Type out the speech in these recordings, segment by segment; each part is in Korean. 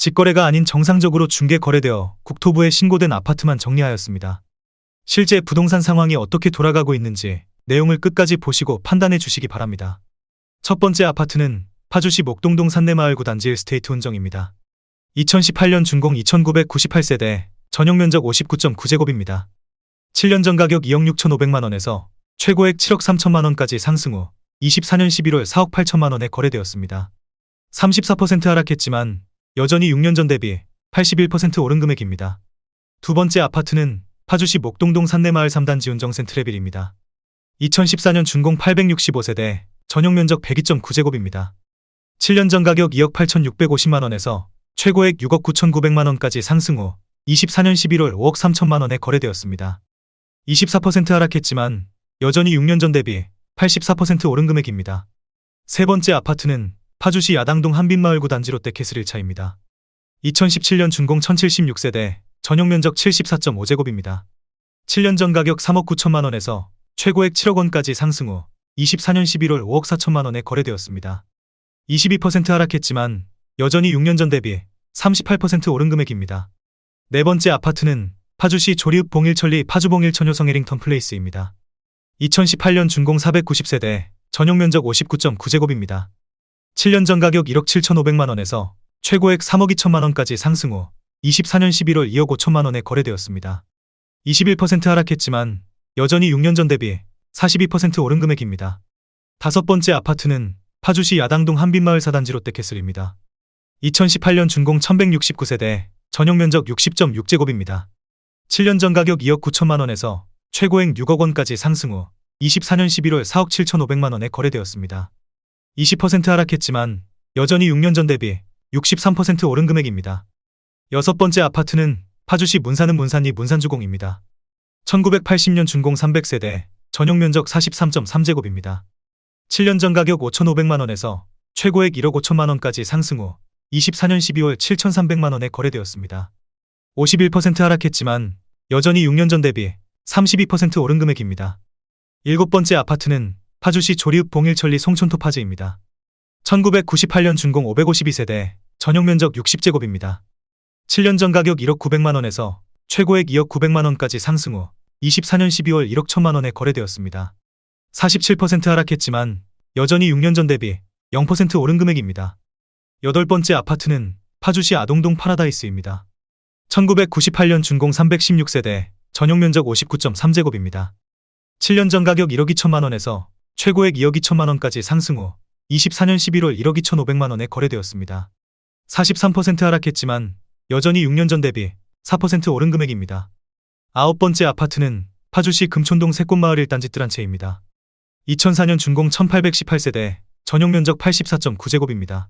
직거래가 아닌 정상적으로 중개 거래되어 국토부에 신고된 아파트만 정리하였습니다. 실제 부동산 상황이 어떻게 돌아가고 있는지 내용을 끝까지 보시고 판단해 주시기 바랍니다. 첫 번째 아파트는 파주시 목동동 산내마을 9단지 일스테이트 운정입니다. 2018년 준공 2998세대, 전용면적 59.9제곱입니다. 7년 전 가격 2억 6,500만원에서 최고액 7억 3천만원까지 상승 후 24년 11월 4억 8천만원에 거래되었습니다. 34% 하락했지만 여전히 6년 전 대비 81% 오른 금액입니다. 두 번째 아파트는 파주시 목동동 산내마을 3단지 운정 센트레빌입니다. 2014년 준공 865세대, 전용면적 102.9제곱입니다. 7년 전 가격 2억 8,650만원에서 최고액 6억 9,900만원까지 상승 후 24년 11월 5억 3천만원에 거래되었습니다. 24% 하락했지만 여전히 6년 전 대비 84% 오른 금액입니다. 세 번째 아파트는 파주시 야당동 한빛마을 9단지 롯데캐슬 1차입니다. 2017년 준공 1076세대, 전용면적 74.5제곱입니다. 7년 전 가격 3억 9천만원에서 최고액 7억원까지 상승 후 24년 11월 5억 4천만원에 거래되었습니다. 22% 하락했지만 여전히 6년 전 대비 38% 오른 금액입니다. 네 번째 아파트는 파주시 조리읍 봉일천리 파주봉일 천효성 해링턴 플레이스입니다. 2018년 준공 490세대, 전용면적 59.9제곱입니다. 7년 전 가격 1억 7,500만원에서 최고액 3억 2천만원까지 상승 후 24년 11월 2억 5천만원에 거래되었습니다. 21% 하락했지만 여전히 6년 전 대비 42% 오른 금액입니다. 다섯 번째 아파트는 파주시 야당동 한빛마을 4단지 롯데캐슬입니다. 2018년 준공 1169세대, 전용면적 60.6제곱입니다. 7년 전 가격 2억 9천만원에서 최고액 6억원까지 상승 후 24년 11월 4억 7,500만원에 거래되었습니다. 20% 하락했지만 여전히 6년 전 대비 63% 오른 금액입니다. 여섯 번째 아파트는 파주시 문산읍 문산리 문산주공입니다. 1980년 준공 300세대, 전용면적 43.3제곱입니다. 7년 전 가격 5,500만원에서 최고액 1억 5천만원까지 상승 후 24년 12월 7,300만원에 거래되었습니다. 51% 하락했지만 여전히 6년 전 대비 32% 오른 금액입니다. 일곱 번째 아파트는 파주시 조리읍 봉일천리 송촌토파즈입니다. 1998년 준공 552세대, 전용면적 60제곱입니다. 7년 전 가격 1억 900만원에서 최고액 2억 900만원까지 상승 후 24년 12월 1억 1천만원에 거래되었습니다. 47% 하락했지만 여전히 6년 전 대비 0% 오른 금액입니다. 여덟 번째 아파트는 파주시 아동동 파라다이스입니다. 1998년 준공 316세대, 전용면적 59.3제곱입니다. 7년 전 가격 1억 2천만원에서 최고액 2억 2천만원까지 상승 후 24년 11월 1억 2,500만원에 거래되었습니다. 43% 하락했지만 여전히 6년 전 대비 4% 오른 금액입니다. 아홉 번째 아파트는 파주시 금촌동 새꽃마을 1단지 뜰한채입니다. 2004년 준공 1818세대, 전용면적 84.9제곱입니다.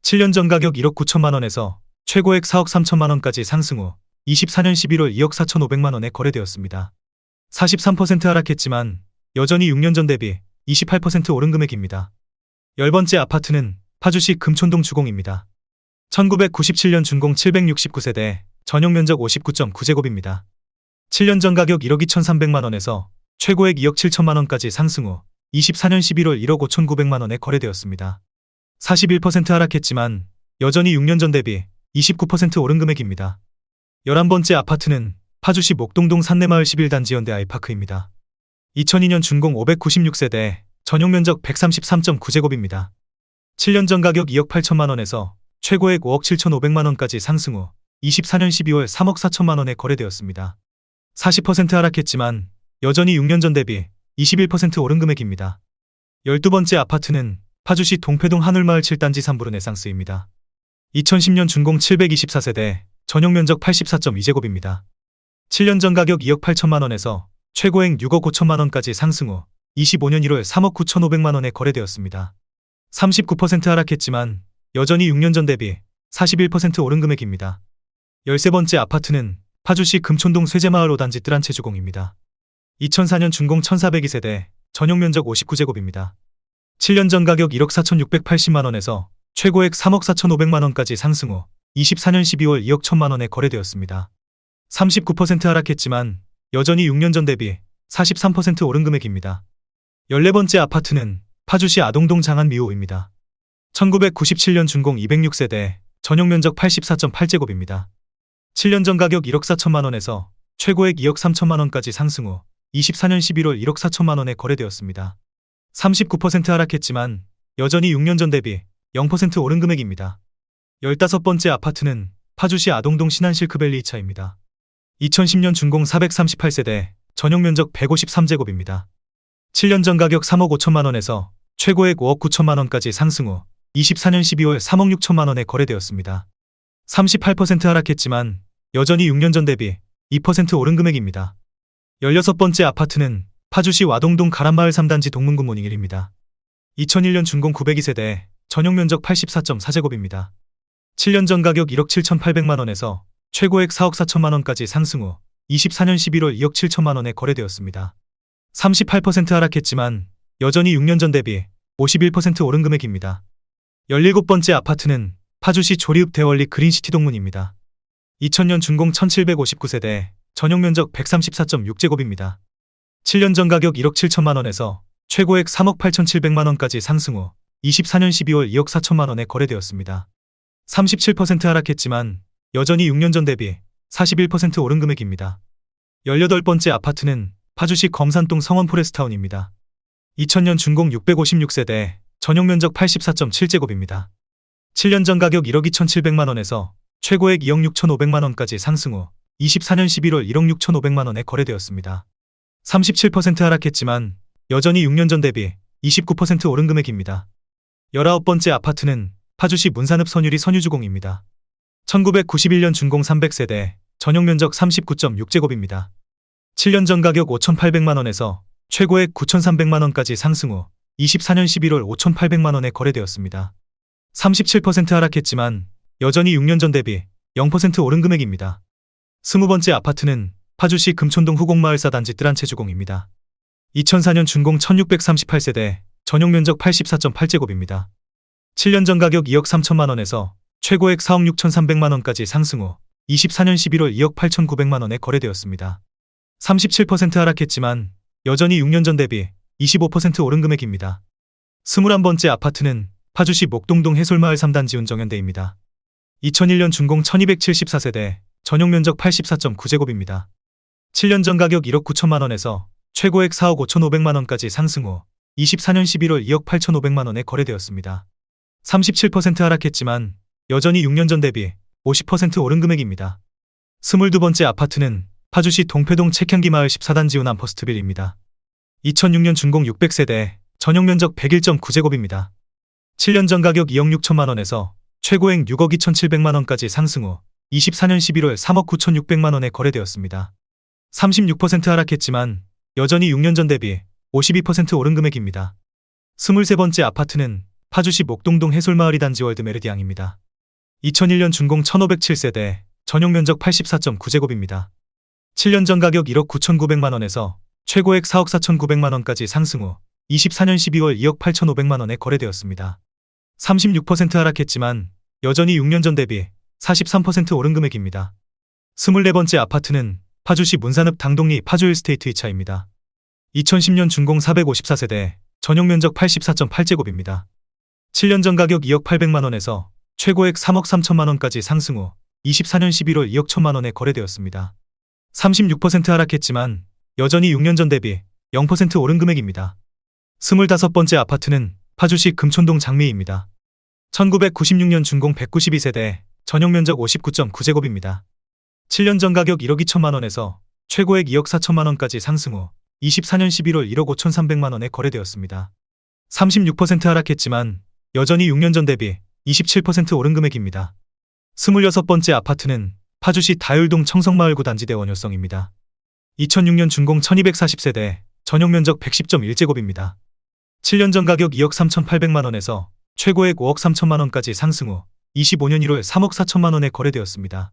7년 전 가격 1억 9천만원에서 최고액 4억 3천만원까지 상승 후 24년 11월 2억 4,500만원에 거래되었습니다. 43% 하락했지만 여전히 6년 전 대비 28% 오른 금액입니다. 열 번째 아파트는 파주시 금촌동 주공입니다. 1997년 준공 769세대, 전용면적 59.9제곱입니다. 7년 전 가격 1억 2,300만원에서 최고액 2억 7천만원까지 상승 후 24년 11월 1억 5,900만원에 거래되었습니다. 41% 하락했지만 여전히 6년 전 대비 29% 오른 금액입니다. 11번째 아파트는 파주시 목동동 산내마을 11단지 현대 아이파크입니다. 2002년 준공 596세대, 전용면적 133.9제곱입니다. 7년 전 가격 2억 8천만원에서 최고액 5억 7,500만원까지 상승 후 24년 12월 3억 4천만원에 거래되었습니다. 40% 하락했지만 여전히 6년 전 대비 21% 오른 금액입니다. 12번째 아파트는 파주시 동패동 한울마을 7단지 삼부르네상스입니다. 2010년 준공 724세대, 전용면적 84.2제곱입니다. 7년 전 가격 2억 8천만원에서 최고액 6억 5천만원까지 상승 후 25년 1월 3억 9,500만원에 거래되었습니다. 39% 하락했지만 여전히 6년 전 대비 41% 오른 금액입니다. 13번째 아파트는 파주시 금촌동 쇠제마을 5단지 뜰한채 주공입니다. 2004년 준공 1402세대, 전용면적 59제곱입니다. 7년 전 가격 1억 4,680만원에서 최고액 3억 4,500만원까지 상승 후 24년 12월 2억 1천만원에 거래되었습니다. 39% 하락했지만 여전히 6년 전 대비 43% 오른 금액입니다. 14번째 아파트는 파주시 아동동 장안미호입니다. 1997년 준공 206세대, 전용 면적 84.8제곱입니다. 7년 전 가격 1억 4천만 원에서 최고액 2억 3천만 원까지 상승 후 24년 11월 1억 4천만 원에 거래되었습니다. 39% 하락했지만 여전히 6년 전 대비 0% 오른 금액입니다. 15번째 아파트는 파주시 아동동 신안실크밸리 2차입니다. 2010년 준공 438세대, 전용 면적 153제곱입니다. 7년 전 가격 3억 5천만 원에서 최고액 5억 9천만 원까지 상승 후 24년 12월 3억 6천만 원에 거래되었습니다. 38% 하락했지만 여전히 6년 전 대비 2% 오른 금액입니다. 16번째 아파트는 파주시 와동동 가란마을 3단지 동문굿모닝 1입니다. 2001년 준공 902세대, 전용 면적 84.4제곱입니다. 7년 전 가격 1억 7,800만 원에서 최고액 4억 4천만 원까지 상승 후 24년 11월 2억 7천만 원에 거래되었습니다. 38% 하락했지만 여전히 6년 전 대비 51% 오른 금액입니다. 17번째 아파트는 파주시 조리읍 대월리 그린시티 동문입니다. 2000년 준공 1759세대, 전용 면적 134.6제곱입니다. 7년 전 가격 1억 7천만 원에서 최고액 3억 8,700만 원까지 상승 후 24년 12월 2억 4천만 원에 거래되었습니다. 37% 하락했지만 여전히 6년 전 대비 41% 오른 금액입니다. 18번째 아파트는 파주시 검산동 성원 포레스타운입니다. 2000년 준공 656세대, 전용 면적 84.7제곱입니다. 7년 전 가격 1억 2,700만 원에서 최고액 2억 6,500만 원까지 상승 후 24년 11월 1억 6,500만 원에 거래되었습니다. 37% 하락했지만 여전히 6년 전 대비 29% 오른 금액입니다. 19번째 아파트는 파주시 문산읍 선유리 선유주공입니다. 1991년 준공 300세대, 전용 면적 39.6제곱입니다. 7년 전 가격 5,800만 원에서 최고액 9,300만 원까지 상승 후 24년 11월 5,800만 원에 거래되었습니다. 37% 하락했지만 여전히 6년 전 대비 0% 오른 금액입니다. 20번째 아파트는 파주시 금촌동 후곡마을 4단지 뜨란체주공입니다. 2004년 준공 1638세대, 전용 면적 84.8제곱입니다. 7년 전 가격 2억 3천만 원에서 최고액 4억 6,300만 원까지 상승 후 24년 11월 2억 8,900만 원에 거래되었습니다. 37% 하락했지만 여전히 6년 전 대비 25% 오른 금액입니다. 21번째 아파트는 파주시 목동동 해솔마을 3단지 운정현대입니다. 2001년 준공 1274세대, 전용 면적 84.9제곱입니다. 7년 전 가격 1억 9천만 원에서 최고액 4억 5,500만 원까지 상승 후 24년 11월 2억 8,500만 원에 거래되었습니다. 37% 하락했지만 여전히 6년 전 대비 50% 오른 금액입니다. 22번째 아파트는 파주시 동패동 책향기마을 14단지 운암 퍼스트빌입니다. 2006년 준공 600세대, 전용 면적 101.9제곱입니다. 7년 전 가격 2억 6천만 원에서 최고액 6억 2,700만 원까지 상승 후 24년 11월 3억 9,600만 원에 거래되었습니다. 36% 하락했지만 여전히 6년 전 대비 52% 오른 금액입니다. 23번째 아파트는 파주시 목동동 해솔마을 2단지 월드 메르디앙입니다. 2001년 준공 1507세대, 전용 면적 84.9제곱입니다. 7년 전 가격 1억 9,900만 원에서 최고액 4억 4,900만 원까지 상승 후 24년 12월 2억 8,500만 원에 거래되었습니다. 36% 하락했지만 여전히 6년 전 대비 43% 오른 금액입니다. 24번째 아파트는 파주시 문산읍 당동리 파주힐스테이트 2차입니다. 2010년 준공 454세대, 전용 면적 84.8제곱입니다. 7년 전 가격 2억 800만 원에서 최고액 3억 3천만 원까지 상승 후 24년 11월 2억 1천만 원에 거래되었습니다. 36% 하락했지만 여전히 6년 전 대비 0% 오른 금액입니다. 25번째 아파트는 파주시 금촌동 장미입니다. 1996년 준공 192세대, 전용 면적 59.9제곱입니다. 7년 전 가격 1억 2천만 원에서 최고액 2억 4천만 원까지 상승 후 24년 11월 1억 5,300만 원에 거래되었습니다. 36% 하락했지만 여전히 6년 전 대비 27% 오른 금액입니다. 26번째 아파트는 파주시 다율동 청성마을 9단지 대원효성입니다. 2006년 준공 1240세대, 전용 면적 110.1제곱입니다. 7년 전 가격 2억 3,800만 원에서 최고액 5억 3천만 원까지 상승 후 25년 1월 3억 4천만 원에 거래되었습니다.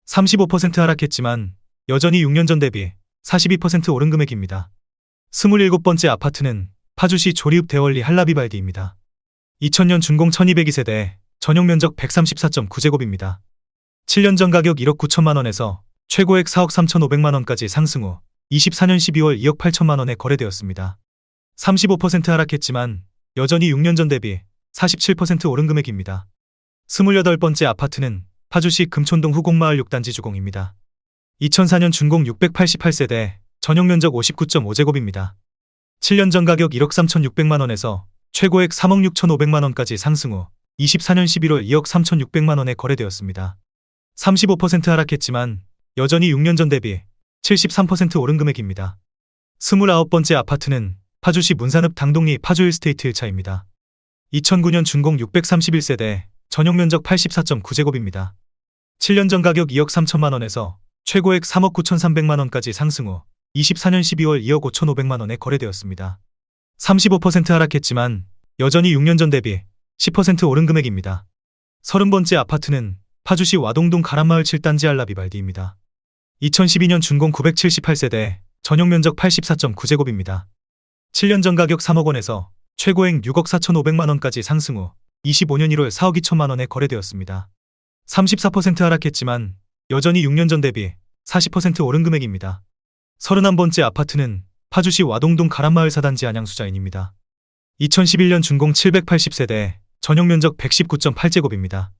35% 하락했지만 여전히 6년 전 대비 42% 오른 금액입니다. 27번째 아파트는 파주시 조리읍 대월리 한라비발디입니다. 2000년 준공 1202세대, 전용 면적 134.9제곱입니다. 7년 전 가격 1억 9천만 원에서 최고액 4억 3,500만 원까지 상승 후 24년 12월 2억 8천만 원에 거래되었습니다. 35% 하락했지만 여전히 6년 전 대비 47% 오른 금액입니다. 28번째 아파트는 파주시 금촌동 후곡마을 6단지 주공입니다. 2004년 준공 688세대, 전용면적 59.5제곱입니다. 7년 전 가격 1억 3,600만원에서 최고액 3억 6,500만원까지 상승 후 24년 11월 2억 3,600만원에 거래되었습니다. 35% 하락했지만 여전히 6년 전 대비 73% 오른 금액입니다. 29번째 아파트는 파주시 문산읍 당동리 파주힐스테이트 1차입니다. 2009년 준공 631세대, 전용면적 84.9제곱입니다. 7년 전 가격 2억 3천만원에서 최고액 3억 9,300만원까지 상승 후 24년 12월 2억 5,500만원에 거래되었습니다. 35% 하락했지만 여전히 6년 전 대비 10% 오른 금액입니다. 30번째 아파트는 파주시 와동동 가람마을 7단지 알라비발디입니다. 2012년 준공 978세대, 전용면적 84.9제곱입니다. 7년 전 가격 3억원에서 최고액 6억 4,500만원까지 상승 후 25년 1월 4억 2천만원에 거래되었습니다. 34% 하락했지만 여전히 6년 전 대비 40% 오른 금액입니다. 31번째 아파트는 파주시 와동동 가람마을 4단지 안양수자인입니다. 2011년 준공 780세대, 전용면적 119.8제곱입니다.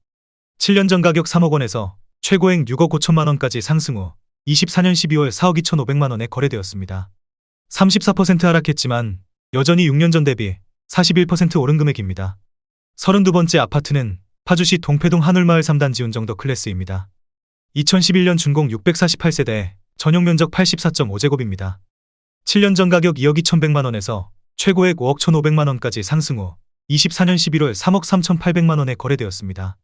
7년 전 가격 3억원에서 최고액 6억 5천만원까지 상승 후 24년 12월 4억 2,500만원에 거래되었습니다. 34% 하락했지만 여전히 6년 전 대비 41% 오른 금액입니다. 32번째 아파트는 파주시 동패동 한울마을 3단지 운정더 클래스입니다. 2011년 준공 648세대, 전용면적 84.5제곱입니다. 7년 전 가격 2억 2,100만원에서 최고액 5억 1,500만원까지 상승 후 24년 11월 3억 3,800만원에 거래되었습니다.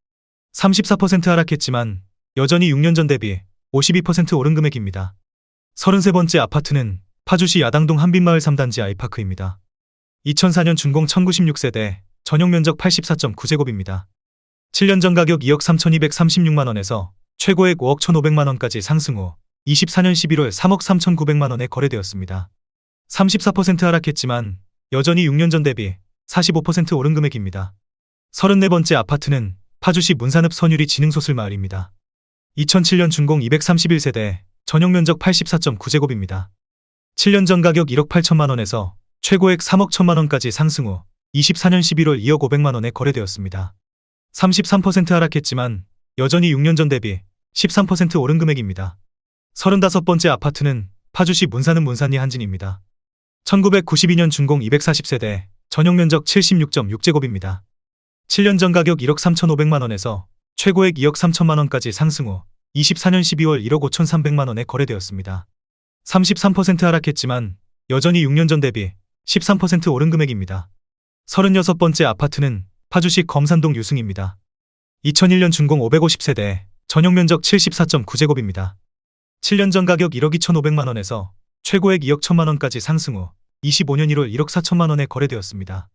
34% 하락했지만 여전히 6년 전 대비 52% 오른 금액입니다. 33번째 아파트는 파주시 야당동 한빛마을 3단지 아이파크입니다. 2004년 준공 1096세대, 전용면적 84.9제곱입니다. 7년 전 가격 2억 3,236만원에서 최고액 5억 1,500만원까지 상승 후 24년 11월 3억 3,900만원에 거래되었습니다. 34% 하락했지만 여전히 6년 전 대비 45% 오른 금액입니다. 34번째 아파트는 파주시 문산읍 선유리 진흥소슬마을입니다. 2007년 준공 231세대, 전용면적 84.9제곱입니다. 7년 전 가격 1억 8천만원에서 최고액 3억 1천만원까지 상승 후 24년 11월 2억 500만원에 거래되었습니다. 33% 하락했지만 여전히 6년 전 대비 13% 오른 금액입니다. 35번째 아파트는 파주시 문산읍 문산리 한진입니다. 1992년 준공 240세대, 전용면적 76.6제곱입니다. 7년 전 가격 1억 3,500만원에서 최고액 2억 3천만원까지 상승 후 24년 12월 1억 5,300만원에 거래되었습니다. 33% 하락했지만 여전히 6년 전 대비 13% 오른 금액입니다. 36번째 아파트는 파주시 검산동 유승입니다. 2001년 준공 550세대, 전용면적 74.9제곱입니다. 7년 전 가격 1억 2,500만원에서 최고액 2억 1천만원까지 상승 후 25년 1월 1억 4천만원에 거래되었습니다.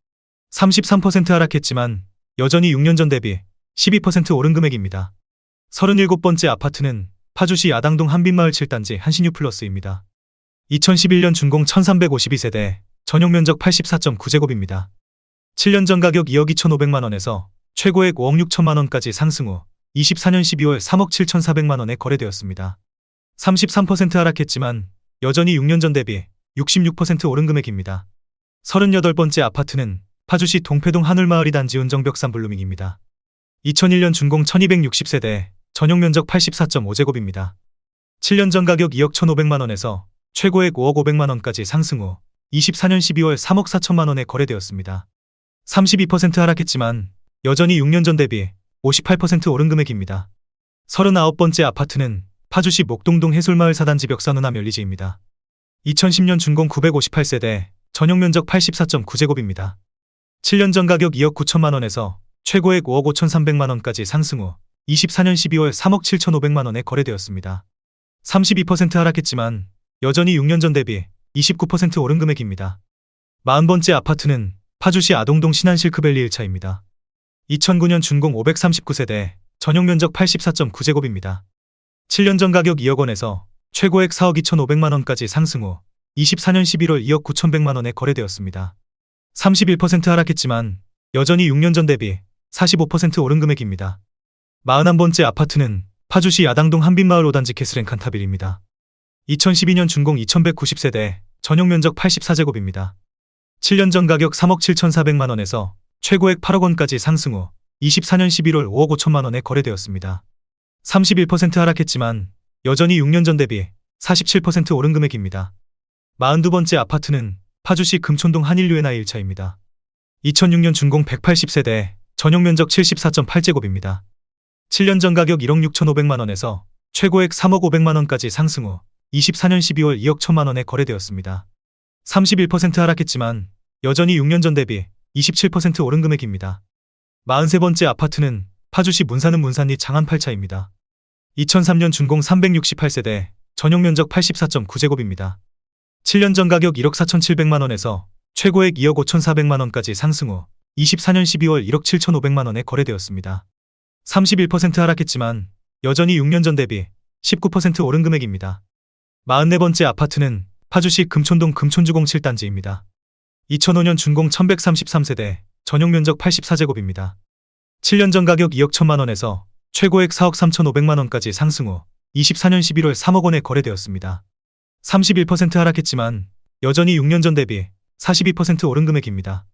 33% 하락했지만 여전히 6년 전 대비 12% 오른 금액입니다. 37번째 아파트는 파주시 야당동 한빛마을 7단지 한신유플러스입니다. 2011년 준공 1352세대, 전용면적 84.9제곱입니다. 7년 전 가격 2억 2,500만원에서 최고액 5억 6천만원까지 상승 후 24년 12월 3억 7,400만원에 거래되었습니다. 33% 하락했지만 여전히 6년 전 대비 66% 오른 금액입니다. 38번째 아파트는 파주시 동패동 한울마을 2단지 은정벽산 블루밍입니다. 2001년 준공 1260세대, 전용면적 84.5제곱입니다. 7년 전 가격 2억 1,500만원에서 최고액 5억 500만원까지 상승 후 24년 12월 3억 4천만원에 거래되었습니다. 32% 하락했지만 여전히 6년 전 대비 58% 오른 금액입니다. 39번째 아파트는 파주시 목동동 해솔마을 4단지 벽산운암 열리지입니다. 2010년 준공 958세대, 전용면적 84.9제곱입니다. 7년 전 가격 2억 9천만원에서 최고액 5억 5,300만원까지 상승 후 24년 12월 3억 7,500만원에 거래되었습니다. 32% 하락했지만 여전히 6년 전 대비 29% 오른 금액입니다. 40번째 아파트는 파주시 아동동 신안실크밸리 1차입니다. 2009년 준공 539세대, 전용면적 84.9제곱입니다. 7년 전 가격 2억원에서 최고액 4억 2,500만원까지 상승 후 24년 11월 2억 9,100만원에 거래되었습니다. 31% 하락했지만 여전히 6년 전 대비 45% 오른 금액입니다. 41번째 아파트는 파주시 야당동 한빛마을 5단지 캐슬앤칸타빌입니다. 2012년 준공 2190세대, 전용면적 84제곱입니다. 7년 전 가격 3억 7,400만원에서 최고액 8억원까지 상승 후 24년 11월 5억 5천만 원에 거래되었습니다. 31% 하락했지만 여전히 6년 전 대비 47% 오른 금액입니다. 42번째 아파트는 파주시 금촌동 한일류에나 1차입니다. 2006년 준공 180세대, 전용 면적 74.8제곱입니다. 7년 전 가격 1억 6,500만 원에서 최고액 3억 500만 원까지 상승 후 24년 12월 2억 1천만 원에 거래되었습니다. 31% 하락했지만 여전히 6년 전 대비 27% 오른 금액입니다. 43번째 아파트는 파주시 문사는 문산리 장안 8차입니다. 2003년 준공 368세대, 전용 면적 84.9제곱입니다. 7년 전 가격 1억 4,700만 원에서 최고액 2억 5,400만 원까지 상승 후 24년 12월 1억 7,500만 원에 거래되었습니다. 31% 하락했지만 여전히 6년 전 대비 19% 오른 금액입니다. 44번째 아파트는 파주시 금촌동 금촌주공 7단지입니다. 2005년 준공 1133세대, 전용 면적 84제곱입니다. 7년 전 가격 2억 1천만 원에서 최고액 4억 3,500만 원까지 상승 후 24년 11월 3억 원에 거래되었습니다. 31% 하락했지만 여전히 6년 전 대비 42% 오른 금액입니다.